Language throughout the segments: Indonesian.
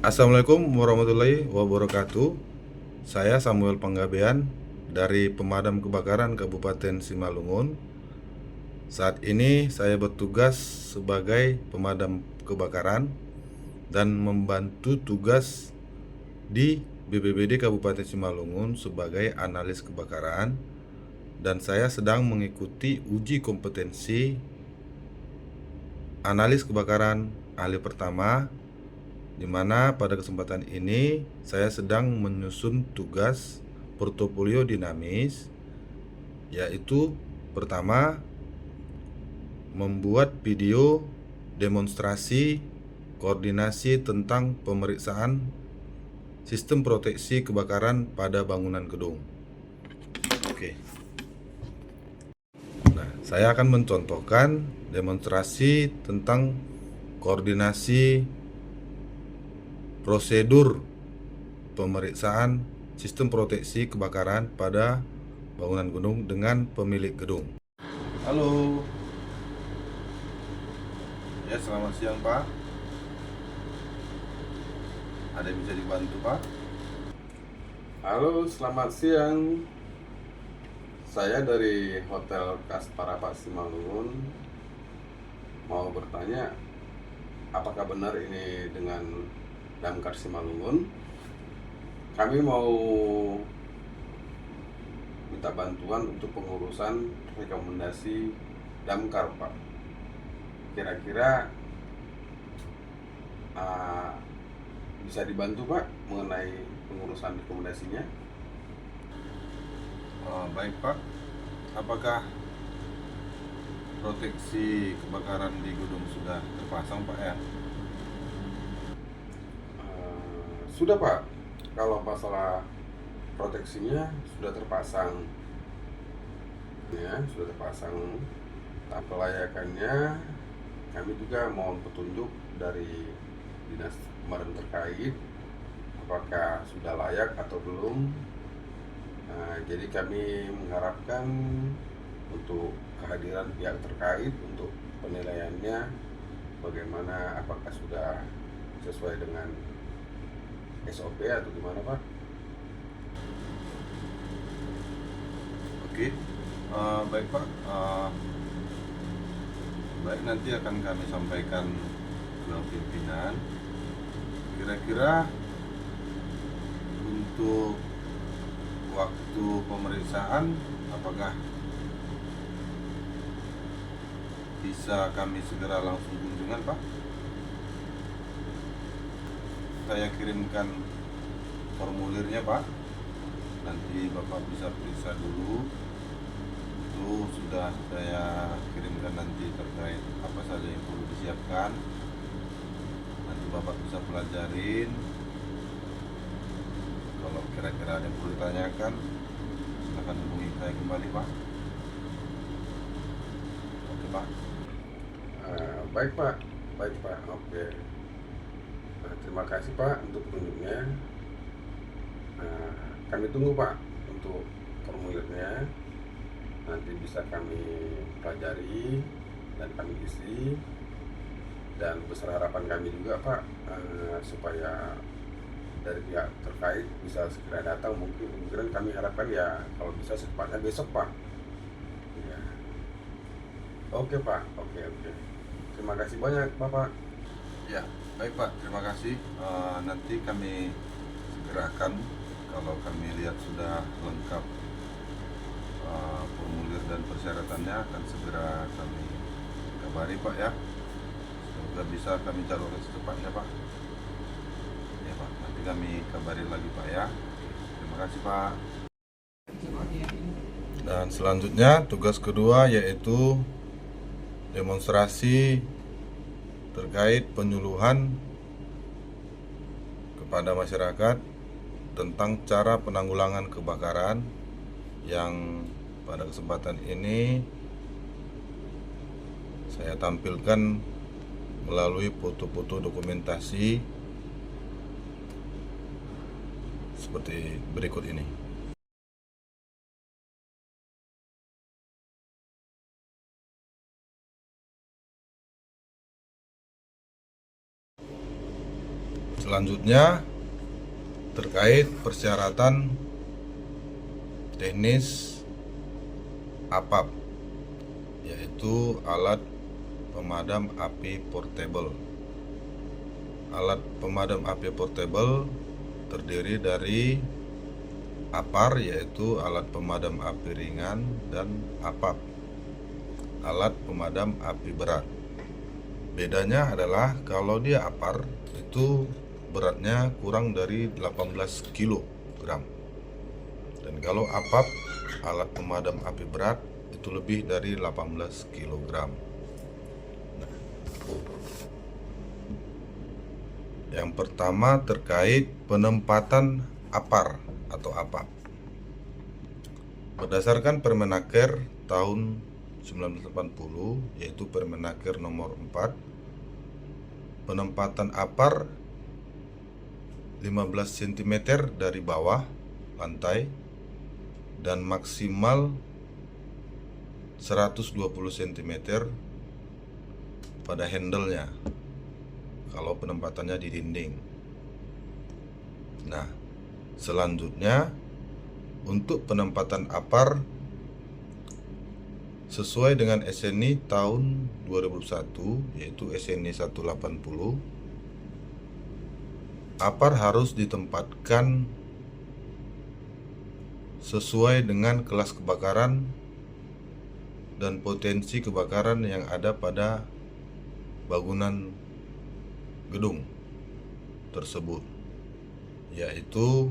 Assalamualaikum warahmatullahi wabarakatuh. Saya Samuel Panggabean dari Pemadam Kebakaran Kabupaten Simalungun. Saat ini saya bertugas sebagai pemadam kebakaran dan membantu tugas di BPBD Kabupaten Simalungun sebagai analis kebakaran, dan saya sedang mengikuti uji kompetensi analis kebakaran ahli pertama, di mana pada kesempatan ini saya sedang menyusun tugas portofolio dinamis, yaitu pertama, membuat video demonstrasi koordinasi tentang pemeriksaan sistem proteksi kebakaran pada bangunan gedung. Oke. Nah, saya akan mencontohkan demonstrasi tentang koordinasi prosedur pemeriksaan sistem proteksi kebakaran pada bangunan gedung dengan pemilik gedung. Halo. Ya, selamat siang, Pak. Ada yang bisa dibantu, Pak? Halo, selamat siang. Saya dari Hotel Kasparapat Simalungun. Mau bertanya, apakah benar ini dengan Damkar Simalungun? Kami mau minta bantuan untuk pengurusan rekomendasi Damkar, Pak. Kira-kira bisa dibantu, Pak, mengenai pengurusan rekomendasinya? Baik, Pak. Apakah proteksi kebakaran di gedung sudah terpasang, Pak, ya? Sudah, Pak. Kalau masalah proteksinya sudah terpasang, ya, sudah terpasang. Tahap kelayakannya kami juga mohon petunjuk dari dinas pemadam terkait, apakah sudah layak atau belum. Jadi kami mengharapkan untuk kehadiran pihak terkait untuk penilaiannya, bagaimana, apakah sudah sesuai dengan SOP atau gimana, Pak? Oke. Baik, Pak. Baik, nanti akan kami sampaikan ke pimpinan. Kira-kira untuk waktu pemeriksaan, apakah bisa kami segera langsung kunjungan, Pak? Saya kirimkan formulirnya, Pak. Nanti Bapak bisa periksa dulu. Itu sudah saya kirimkan nanti terkait apa saja yang perlu disiapkan. Nanti Bapak bisa pelajarin. Kalau kira-kira ada yang perlu ditanyakan, silakan hubungi saya kembali, Pak. Oke, Pak. Baik, Pak. Baik, Pak. Oke. Terima kasih, Pak, untuk petunjuknya. Kami tunggu, Pak, untuk formulirnya. Nanti bisa kami pelajari dan kami isi. Dan besar harapan kami juga, Pak, supaya dari pihak terkait bisa segera datang. Mungkin kami harapkan ya kalau bisa secepatnya besok, Pak. Ya. Oke, Pak. Oke, oke. Terima kasih banyak, Bapak. Ya, baik, Pak. Terima kasih. Nanti kami segerakan kalau kami lihat sudah lengkap formulir dan persyaratannya, akan segera kami kabari, Pak, ya. Semoga bisa kami calurkan secepatnya, Pak. Ya, Pak. Nanti kami kabari lagi, Pak, ya. Terima kasih, Pak. Dan selanjutnya tugas kedua yaitu demonstrasi terkait penyuluhan kepada masyarakat tentang cara penanggulangan kebakaran, yang pada kesempatan ini saya tampilkan melalui foto-foto dokumentasi seperti berikut ini. Selanjutnya terkait persyaratan teknis APAP, yaitu alat pemadam api portable. Alat pemadam api portable terdiri dari APAR, yaitu alat pemadam api ringan, dan APAP, alat pemadam api berat. Bedanya adalah kalau dia APAR itu beratnya kurang dari 18 kg, dan kalau APAP, alat pemadam api berat, itu lebih dari 18 kg. Yang pertama terkait penempatan APAR atau APAP. Berdasarkan Permenaker tahun 1980, yaitu Permenaker nomor 4, penempatan APAR 15 cm dari bawah lantai dan maksimal 120 cm pada handle-nya kalau penempatannya di dinding. Nah, selanjutnya untuk penempatan APAR sesuai dengan SNI tahun 2001, yaitu SNI 180, APAR harus ditempatkan sesuai dengan kelas kebakaran dan potensi kebakaran yang ada pada bangunan gedung tersebut, yaitu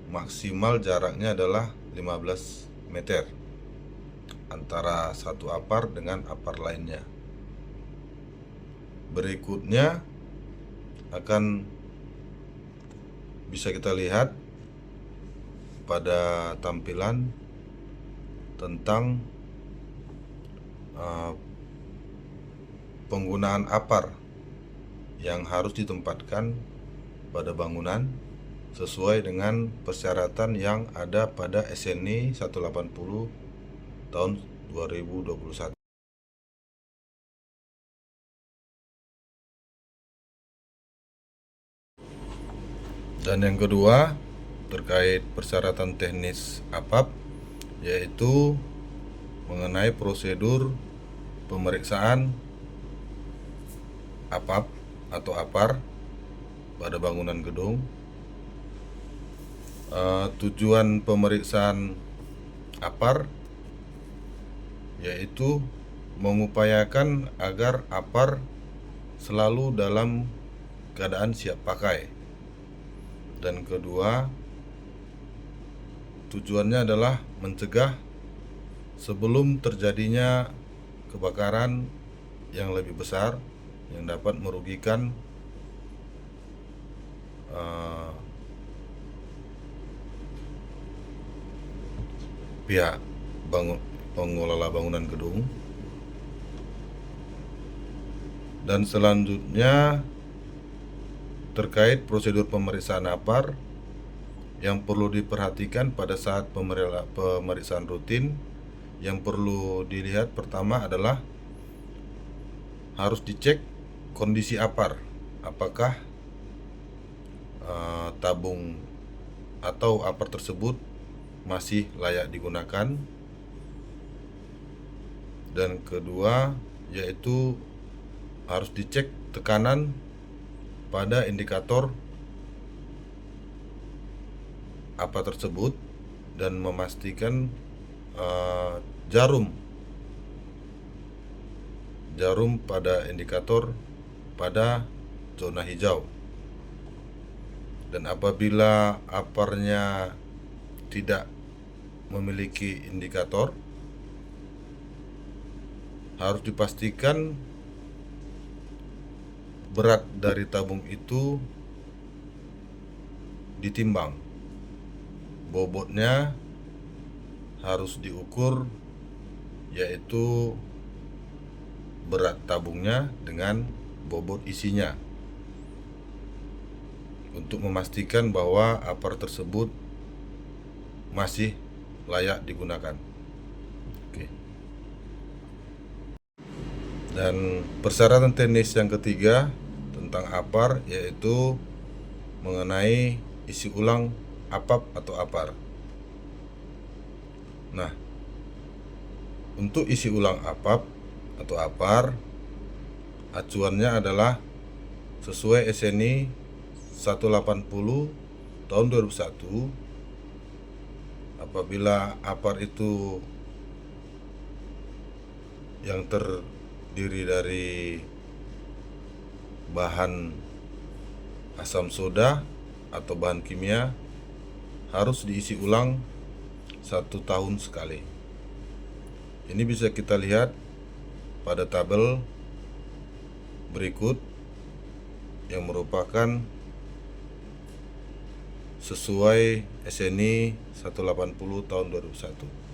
maksimal jaraknya adalah 15 meter antara satu APAR dengan APAR lainnya. Berikutnya akan bisa kita lihat pada tampilan tentang penggunaan APAR yang harus ditempatkan pada bangunan sesuai dengan persyaratan yang ada pada SNI 180 tahun 2021. Dan yang kedua terkait persyaratan teknis APAP, yaitu mengenai prosedur pemeriksaan APAP atau APAR pada bangunan gedung. Tujuan pemeriksaan APAR yaitu mengupayakan agar APAR selalu dalam keadaan siap pakai. Dan kedua, tujuannya adalah mencegah sebelum terjadinya kebakaran yang lebih besar yang dapat merugikan pihak pengelola bangunan gedung. Dan selanjutnya terkait prosedur pemeriksaan APAR yang perlu diperhatikan pada saat pemeriksaan rutin, yang perlu dilihat pertama adalah harus dicek kondisi APAR, apakah tabung atau APAR tersebut masih layak digunakan. Dan kedua yaitu harus dicek tekanan pada indikator APAR tersebut dan memastikan jarum pada indikator pada zona hijau. Dan apabila APAR-nya tidak memiliki indikator, harus dipastikan berat dari tabung itu ditimbang. Bobotnya harus diukur, yaitu berat tabungnya dengan bobot isinya, untuk memastikan bahwa APAR tersebut masih layak digunakan. Oke. Dan persyaratan teknis yang ketiga tentang tentang APAR, yaitu mengenai isi ulang APAP atau APAR. Nah, untuk isi ulang APAP atau APAR, acuannya adalah sesuai SNI 180 tahun 2001. Apabila APAR itu yang terdiri dari bahan asam soda atau bahan kimia harus diisi ulang 1 tahun sekali. Ini bisa kita lihat pada tabel berikut yang merupakan sesuai SNI 180 tahun 2001.